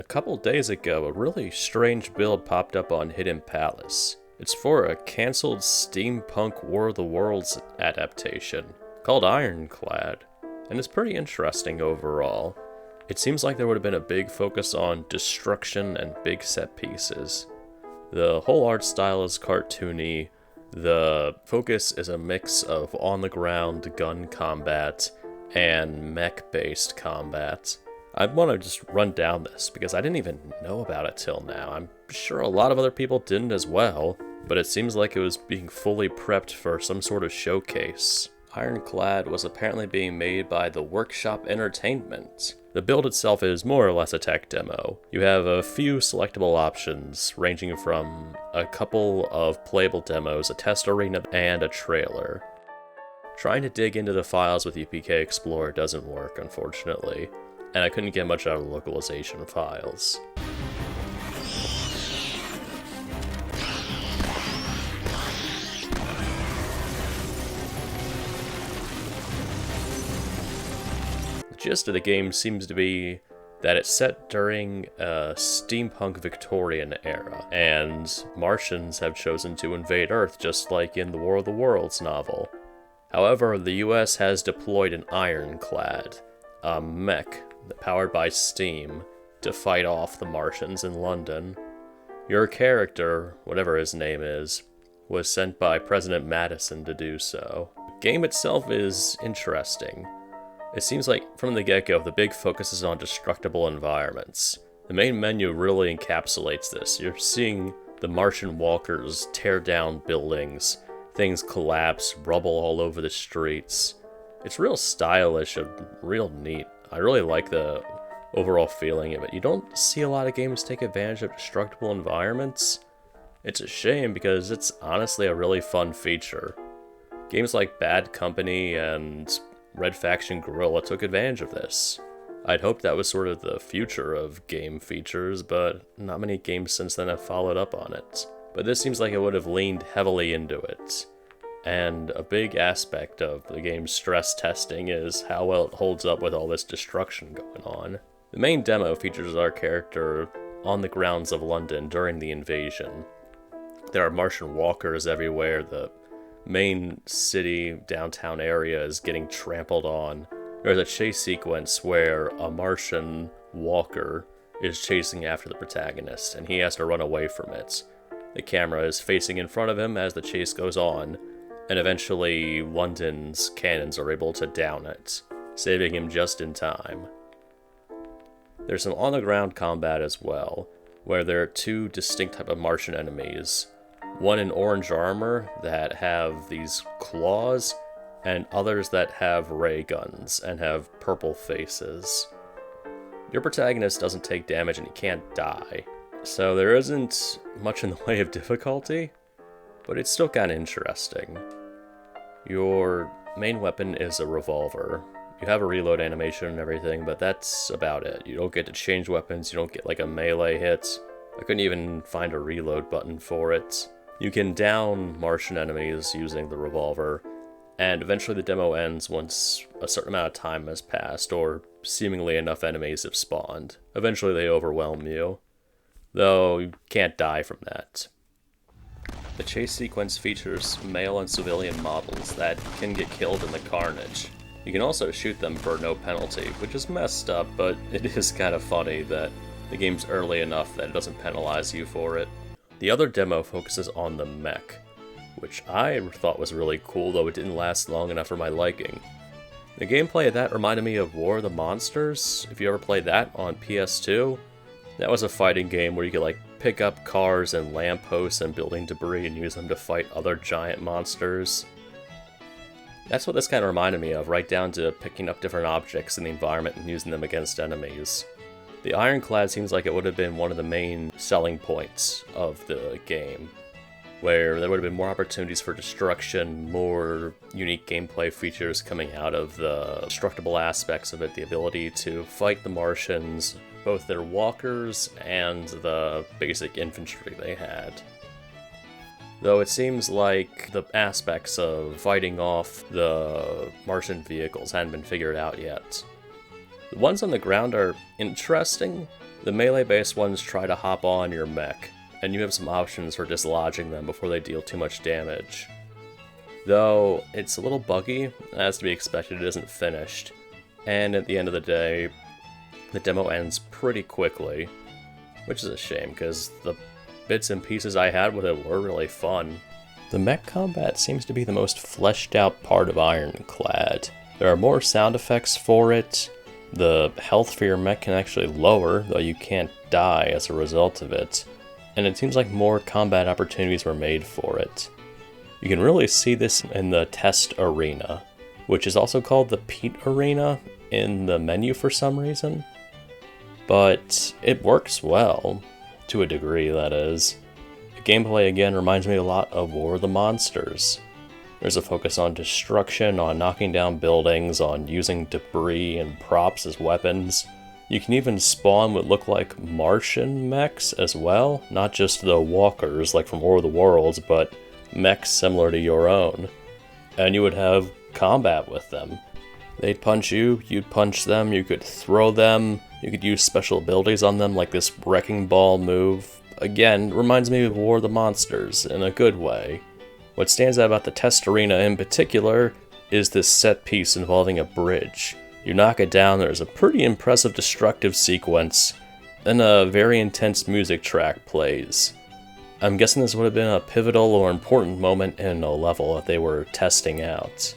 A couple days ago, a really strange build popped up on Hidden Palace. It's for a cancelled steampunk War of the Worlds adaptation called Ironclad, and it's pretty interesting overall. It seems like there would have been a big focus on destruction and big set pieces. The whole art style is cartoony. The focus is a mix of on-the-ground gun combat and mech-based combat. I want to just run down this because I didn't even know about it till now. I'm sure a lot of other people didn't as well, but it seems like it was being fully prepped for some sort of showcase. Ironclad was apparently being made by the Workshop Entertainment. The build itself is more or less a tech demo. You have a few selectable options, ranging from a couple of playable demos, a test arena, and a trailer. Trying to dig into the files with UPK Explorer doesn't work, unfortunately, and I couldn't get much out of the localization files. The gist of the game seems to be that it's set during a steampunk Victorian era, and Martians have chosen to invade Earth just like in the War of the Worlds novel. However, the US has deployed an Ironclad, a mech powered by steam, to fight off the Martians in London. Your character, whatever his name is, was sent by President Madison to do so. The game itself is interesting. It seems like from the get-go, the big focus is on destructible environments. The main menu really encapsulates this. You're seeing the Martian walkers tear down buildings, things collapse, rubble all over the streets. It's real stylish and real neat. I really like the overall feeling of it. You don't see a lot of games take advantage of destructible environments. It's a shame because it's honestly a really fun feature. Games like Bad Company and Red Faction Guerrilla took advantage of this. I'd hoped that was sort of the future of game features, but not many games since then have followed up on it. But this seems like it would have leaned heavily into it. And a big aspect of the game's stress testing is how well it holds up with all this destruction going on. The main demo features our character on the grounds of London during the invasion. There are Martian walkers everywhere, the main city downtown area is getting trampled on. There's a chase sequence where a Martian walker is chasing after the protagonist, and he has to run away from it. The camera is facing in front of him as the chase goes on, and eventually London's cannons are able to down it, saving him just in time. There's some on-the-ground combat as well, where there are two distinct type of Martian enemies. One in orange armor that have these claws, and others that have ray guns and have purple faces. Your protagonist doesn't take damage and he can't die, so there isn't much in the way of difficulty, but it's still kind of interesting. Your main weapon is a revolver. You have a reload animation and everything, but that's about it. You don't get to change weapons, you don't get like a melee hit. I couldn't even find a reload button for it. You can down Martian enemies using the revolver, and eventually the demo ends once a certain amount of time has passed, or seemingly enough enemies have spawned. Eventually they overwhelm you, though you can't die from that. The chase sequence features male and civilian models that can get killed in the carnage. You can also shoot them for no penalty, which is messed up, but it is kind of funny that the game's early enough that it doesn't penalize you for it. The other demo focuses on the mech, which I thought was really cool, though it didn't last long enough for my liking. The gameplay of that reminded me of War of the Monsters, if you ever played that on PS2. That was a fighting game where you could like pick up cars and lampposts and building debris and use them to fight other giant monsters. That's what this kind of reminded me of, right down to picking up different objects in the environment and using them against enemies. The Ironclad seems like it would have been one of the main selling points of the game, where there would have been more opportunities for destruction, more unique gameplay features coming out of the destructible aspects of it, the ability to fight the Martians, both their walkers and the basic infantry they had. Though it seems like the aspects of fighting off the Martian vehicles hadn't been figured out yet. The ones on the ground are interesting. The melee-based ones try to hop on your mech, and you have some options for dislodging them before they deal too much damage. Though, it's a little buggy, as to be expected, it isn't finished, and at the end of the day, the demo ends pretty quickly, which is a shame, because the bits and pieces I had with it were really fun. The mech combat seems to be the most fleshed out part of Ironclad. There are more sound effects for it, the health for your mech can actually lower, though you can't die as a result of it, and it seems like more combat opportunities were made for it. You can really see this in the test arena, which is also called the Pete Arena in the menu for some reason. But it works well, to a degree that is. The gameplay again reminds me a lot of War of the Monsters. There's a focus on destruction, on knocking down buildings, on using debris and props as weapons. You can even spawn what look like Martian mechs as well, not just the walkers like from War of the Worlds, but mechs similar to your own. And you would have combat with them. They'd punch you, you'd punch them, you could throw them, you could use special abilities on them like this wrecking ball move. Again, reminds me of War of the Monsters in a good way. What stands out about the test arena in particular is this set piece involving a bridge. You knock it down, there's a pretty impressive destructive sequence, then a very intense music track plays. I'm guessing this would have been a pivotal or important moment in a level that they were testing out.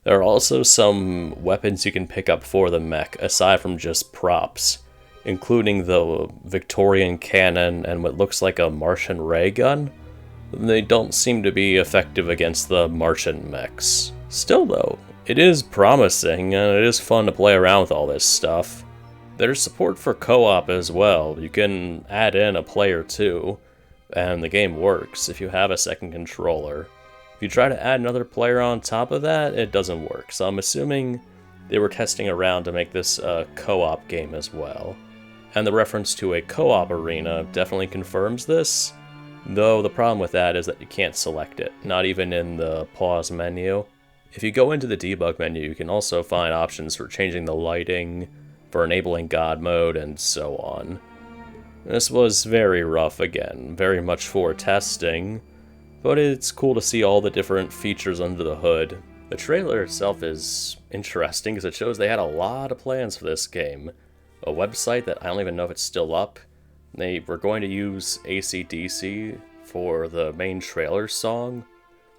There are also some weapons you can pick up for the mech, aside from just props, including the Victorian cannon and what looks like a Martian ray gun. They don't seem to be effective against the Martian mechs. Still though, it is promising, and it is fun to play around with all this stuff. There's support for co-op as well. You can add in a player too, and the game works if you have a second controller. If you try to add another player on top of that, it doesn't work, so I'm assuming they were testing around to make this a co-op game as well. And the reference to a co-op arena definitely confirms this, though the problem with that is that you can't select it, not even in the pause menu. If you go into the debug menu, you can also find options for changing the lighting, for enabling God mode, and so on. This was very rough again, very much for testing, but it's cool to see all the different features under the hood. The trailer itself is interesting because it shows they had a lot of plans for this game. A website that I don't even know if it's still up. They were going to use AC/DC for the main trailer song.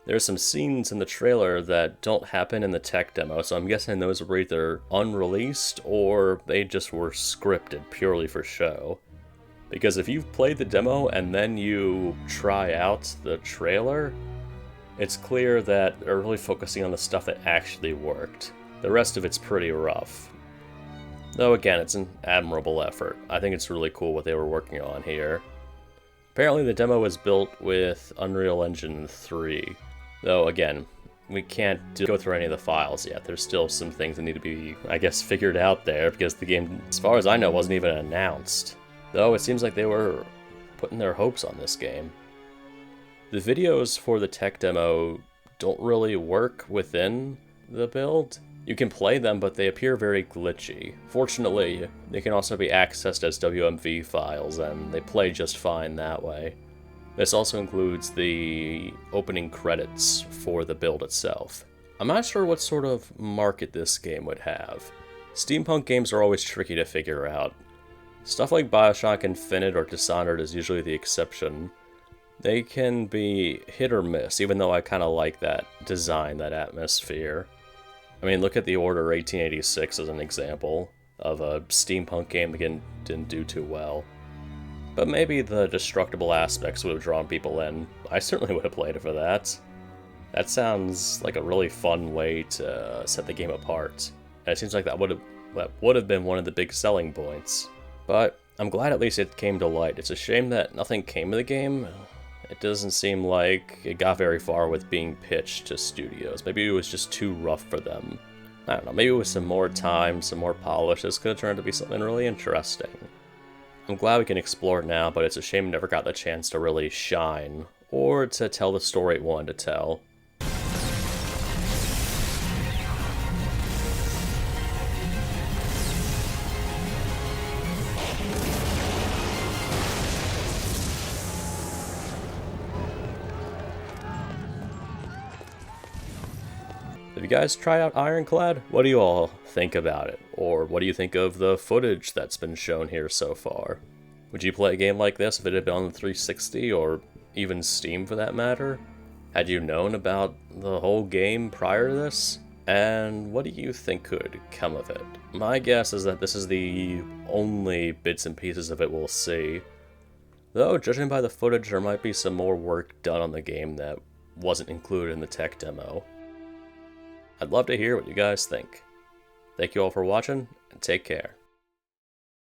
There's some scenes in the trailer that don't happen in the tech demo, so I'm guessing those were either unreleased or they just were scripted purely for show. Because if you've played the demo and then you try out the trailer, it's clear that they're really focusing on the stuff that actually worked. The rest of it's pretty rough. Though again, it's an admirable effort. I think it's really cool what they were working on here. Apparently the demo was built with Unreal Engine 3. Though again, we can't go through any of the files yet. There's still some things that need to be, I guess, figured out there, because the game, as far as I know, wasn't even announced. Though it seems like they were putting their hopes on this game. The videos for the tech demo don't really work within the build. You can play them, but they appear very glitchy. Fortunately, they can also be accessed as WMV files, and they play just fine that way. This also includes the opening credits for the build itself. I'm not sure what sort of market this game would have. Steampunk games are always tricky to figure out. Stuff like BioShock Infinite or Dishonored is usually the exception. They can be hit or miss, even though I kind of like that design, that atmosphere. I mean, look at The Order 1886 as an example of a steampunk game that didn't do too well. But maybe the Destructible aspects would have drawn people in. I certainly would have played it for that. That sounds like a really fun way to set the game apart. And it seems like that would have been one of the big selling points. But I'm glad at least it came to light. It's a shame that nothing came of the game. It doesn't seem like it got very far with being pitched to studios. Maybe it was just too rough for them. I don't know, maybe with some more time, some more polish, this could have turned out to be something really interesting. I'm glad we can explore it now, but it's a shame it never got the chance to really shine, or to tell the story it wanted to tell. Have you guys tried out Ironclad? What do you all think about it? Or what do you think of the footage that's been shown here so far? Would you play a game like this if it had been on the 360 or even Steam for that matter? Had you known about the whole game prior to this? And what do you think could come of it? My guess is that this is the only bits and pieces of it we'll see. Though, judging by the footage, there might be some more work done on the game that wasn't included in the tech demo. I'd love to hear what you guys think. Thank you all for watching, and take care.